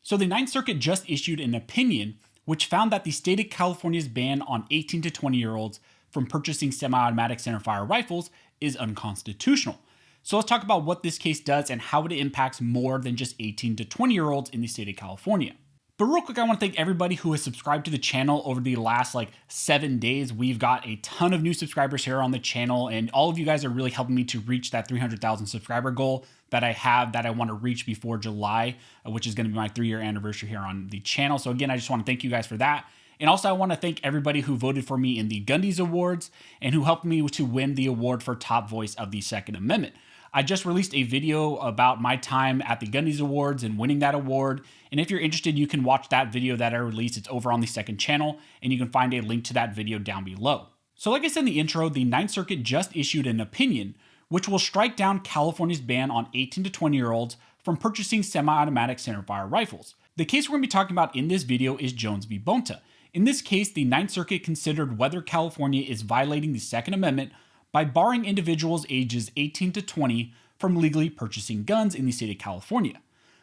So the Ninth Circuit just issued an opinion which found that the state of California's ban on 18 to 20-year-olds from purchasing semi-automatic centerfire rifles is unconstitutional. So let's talk about what this case does and how it impacts more than just 18 to 20-year-olds in the state of California. But real quick, I want to thank everybody who has subscribed to the channel over the last 7 days. We've got a ton of new subscribers here on the channel, and all of you guys are really helping me to reach that 300,000 subscriber goal that I want to reach before July, which is going to be my 3-year anniversary here on the channel. So again, I just want to thank you guys for that. And also I want to thank everybody who voted for me in the Gundy's Awards and who helped me to win the award for Top Voice of the Second Amendment. I just released a video about my time at the Gundy's Awards and winning that award. And if you're interested, you can watch that video that I released. It's over on the second channel, and you can find a link to that video down below. So like I said in the intro, the Ninth Circuit just issued an opinion which will strike down California's ban on 18 to 20-year-olds from purchasing semi-automatic centerfire rifles. The case we're going to be talking about in this video is Jones v. Bonta. In this case, the Ninth Circuit considered whether California is violating the Second Amendment by barring individuals ages 18 to 20 from legally purchasing guns in the state of California.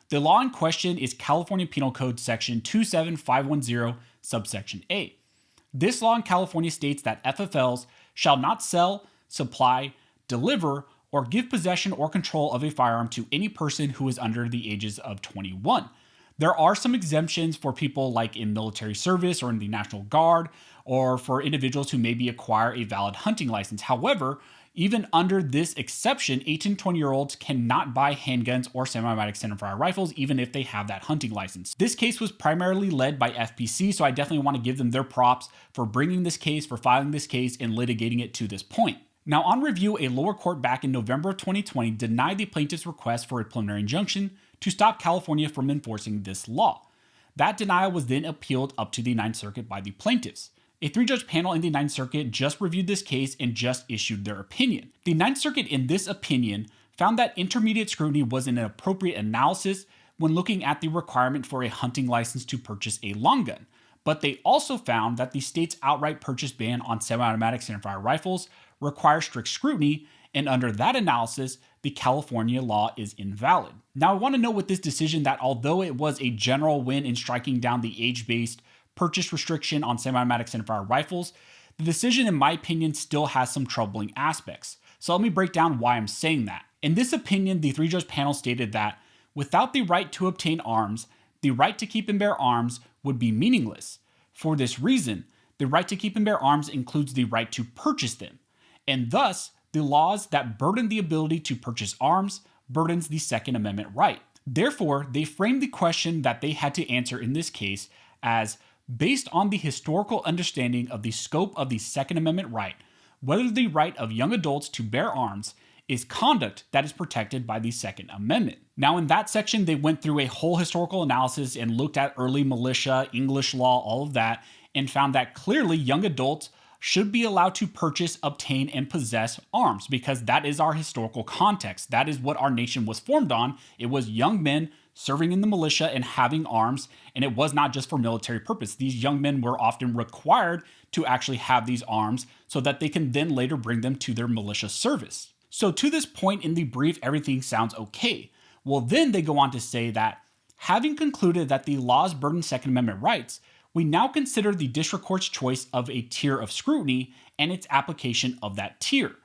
The law in question is California Penal Code Section 27510, subsection A. This law in California states that FFLs shall not sell, supply, deliver, or give possession or control of a firearm to any person who is under the ages of 21. There are some exemptions for people like in military service or in the National Guard, or for individuals who maybe acquire a valid hunting license. However, even under this exception, 18 to 20-year-olds cannot buy handguns or semi-automatic centerfire rifles, even if they have that hunting license. This case was primarily led by FPC, so I definitely want to give them their props for bringing this case, for filing this case, and litigating it to this point. Now, on review, a lower court back in November of 2020 denied the plaintiff's request for a preliminary injunction to stop California from enforcing this law. That denial was then appealed up to the Ninth Circuit by the plaintiffs. A 3-judge panel in the Ninth Circuit just reviewed this case and just issued their opinion. The Ninth Circuit in this opinion found that intermediate scrutiny was an appropriate analysis when looking at the requirement for a hunting license to purchase a long gun. But they also found that the state's outright purchase ban on semi-automatic centerfire rifles requires strict scrutiny, and under that analysis, the California law is invalid. Now, I want to note with this decision that although it was a general win in striking down the age-based purchase restriction on semi-automatic centerfire rifles, the decision, in my opinion, still has some troubling aspects. So let me break down why I'm saying that. In this opinion, the 3-judge panel stated that without the right to obtain arms, the right to keep and bear arms would be meaningless. For this reason, the right to keep and bear arms includes the right to purchase them, and thus, the laws that burden the ability to purchase arms burdens the Second Amendment right. Therefore, they framed the question that they had to answer in this case as, based on the historical understanding of the scope of the Second Amendment right, whether the right of young adults to bear arms is conduct that is protected by the Second Amendment. Now, in that section, they went through a whole historical analysis and looked at early militia, English law, all of that, and found that clearly young adults should be allowed to purchase, obtain, and possess arms because that is our historical context. That is what our nation was formed on. It was young men serving in the militia and having arms, and it was not just for military purpose. These young men were often required to actually have these arms so that they can then later bring them to their militia service. So to this point in the brief, everything sounds okay. Well, then they go on to say that having concluded that the laws burden Second Amendment rights, we now consider the district court's choice of a tier of scrutiny and its application of that tier.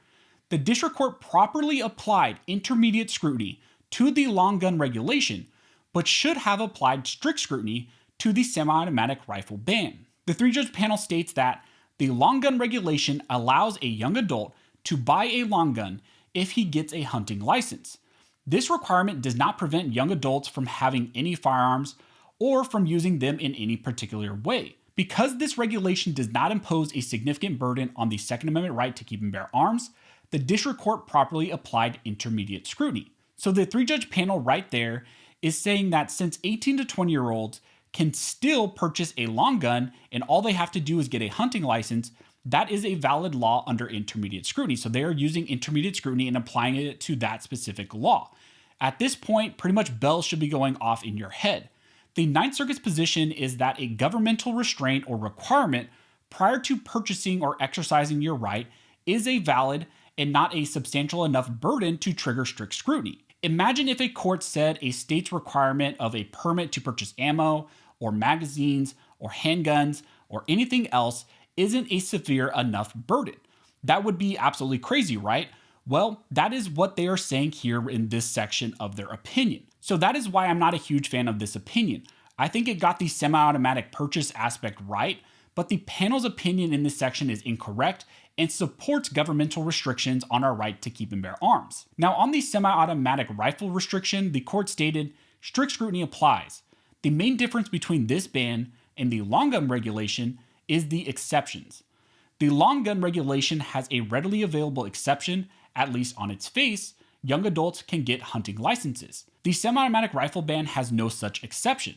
The district court properly applied intermediate scrutiny to the long gun regulation, but should have applied strict scrutiny to the semi-automatic rifle ban. The 3-judge panel states that the long gun regulation allows a young adult to buy a long gun if he gets a hunting license. This requirement does not prevent young adults from having any firearms or from using them in any particular way. Because this regulation does not impose a significant burden on the Second Amendment right to keep and bear arms, the district court properly applied intermediate scrutiny. So the 3-judge panel right there is saying that since 18 to 20-year-olds can still purchase a long gun and all they have to do is get a hunting license, that is a valid law under intermediate scrutiny. So they are using intermediate scrutiny and applying it to that specific law. At this point, pretty much bells should be going off in your head. The Ninth Circuit's position is that a governmental restraint or requirement prior to purchasing or exercising your right is a valid and not a substantial enough burden to trigger strict scrutiny. Imagine if a court said a state's requirement of a permit to purchase ammo, or magazines, or handguns, or anything else isn't a severe enough burden. That would be absolutely crazy, right? Well, that is what they are saying here in this section of their opinion. So that is why I'm not a huge fan of this opinion. I think it got the semi-automatic purchase aspect right, but the panel's opinion in this section is incorrect and supports governmental restrictions on our right to keep and bear arms. Now, on the semi-automatic rifle restriction, the court stated, strict scrutiny applies. The main difference between this ban and the long gun regulation is the exceptions. The long gun regulation has a readily available exception, at least on its face. Young adults can get hunting licenses. The semi-automatic rifle ban has no such exception.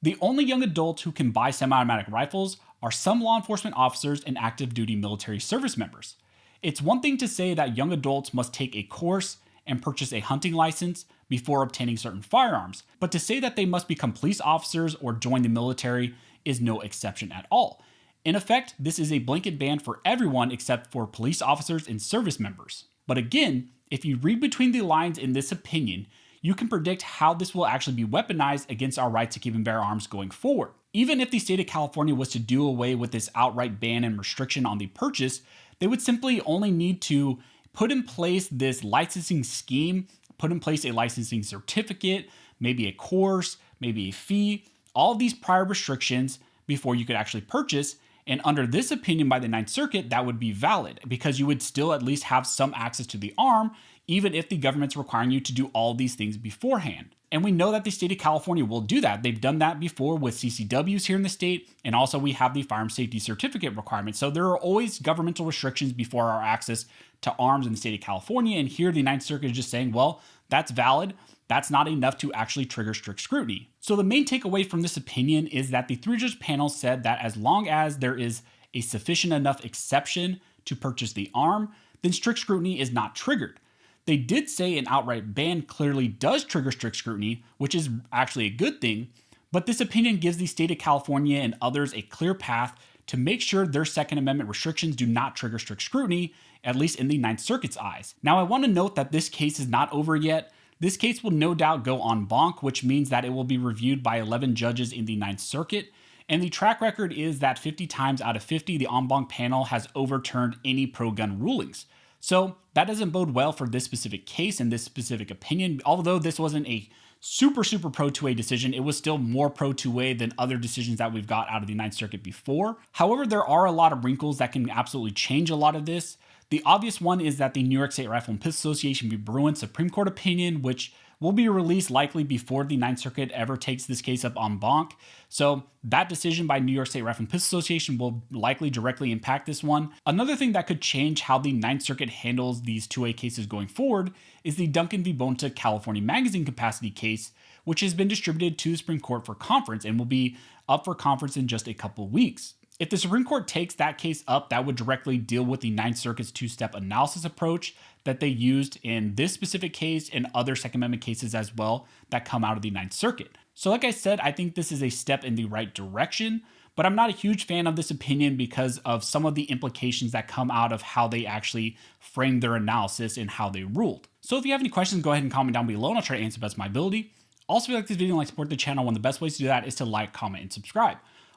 The only young adults who can buy semi-automatic rifles are some law enforcement officers and active duty military service members. It's one thing to say that young adults must take a course and purchase a hunting license before obtaining certain firearms, but to say that they must become police officers or join the military is no exception at all. In effect, this is a blanket ban for everyone except for police officers and service members. But again, if you read between the lines in this opinion, you can predict how this will actually be weaponized against our right to keep and bear arms going forward. Even if the state of California was to do away with this outright ban and restriction on the purchase, they would simply only need to put in place this licensing scheme, put in place a licensing certificate, maybe a course, maybe a fee, all of these prior restrictions before you could actually purchase. And under this opinion by the Ninth Circuit, that would be valid because you would still at least have some access to the arm, even if the government's requiring you to do all these things beforehand. And we know that the state of California will do that. They've done that before with CCWs here in the state, and also we have the firearm safety certificate requirement. So there are always governmental restrictions before our access to arms in the state of California, and here the Ninth Circuit is just saying, well, that's valid. That's not enough to actually trigger strict scrutiny. So the main takeaway from this opinion is that the three-judge panel said that as long as there is a sufficient enough exception to purchase the arm, then strict scrutiny is not triggered. They did say an outright ban clearly does trigger strict scrutiny, which is actually a good thing, but this opinion gives the state of California and others a clear path to make sure their Second Amendment restrictions do not trigger strict scrutiny, at least in the Ninth Circuit's eyes. Now, I want to note that this case is not over yet. This case will no doubt go en banc, which means that it will be reviewed by 11 judges in the Ninth Circuit. And the track record is that 50 times out of 50, the en banc panel has overturned any pro-gun rulings. So that doesn't bode well for this specific case and this specific opinion. Although this wasn't a super pro 2A decision, it was still more pro 2A than other decisions that we've got out of the Ninth Circuit before. However, there are a lot of wrinkles that can absolutely change a lot of this. The obvious one is that the New York State Rifle and Pistol Association v. Bruin Supreme Court opinion, which will be released likely before the Ninth Circuit ever takes this case up en banc. So that decision by New York State Rifle and Pistol Association will likely directly impact this one. Another thing that could change how the Ninth Circuit handles these 2A cases going forward is the Duncan v. Bonta California magazine capacity case, which has been distributed to the Supreme Court for conference and will be up for conference in just a couple weeks. If the Supreme Court takes that case up, that would directly deal with the Ninth Circuit's two-step analysis approach that they used in this specific case and other Second Amendment cases as well that come out of the Ninth Circuit. So like I said, I think this is a step in the right direction, but I'm not a huge fan of this opinion because of some of the implications that come out of how they actually framed their analysis and how they ruled. So if you have any questions, go ahead and comment down below and I'll try to answer best of my ability. Also, if you like this video and like to support the channel, one of the best ways to do that is to like, comment, and subscribe.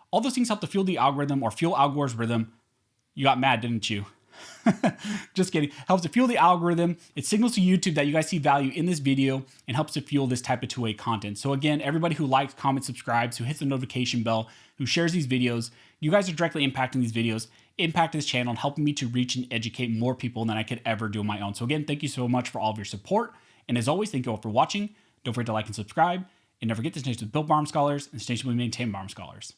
All those things help to fuel the algorithm or fuel Al Gore's rhythm. You got mad, didn't you? Just kidding. Helps to fuel the algorithm. It signals to YouTube that you guys see value in this video and helps to fuel this type of 2A content. So again, everybody who likes, comments, subscribes, who hits the notification bell, who shares these videos, you guys are directly impacting these videos, impact this channel, and helping me to reach and educate more people than I could ever do on my own. So again, thank you so much for all of your support. And as always, thank you all for watching. Don't forget to like and subscribe. And never forget to stay with Built Bar Arms Scholars and stay with Maintain Bar Arms Scholars.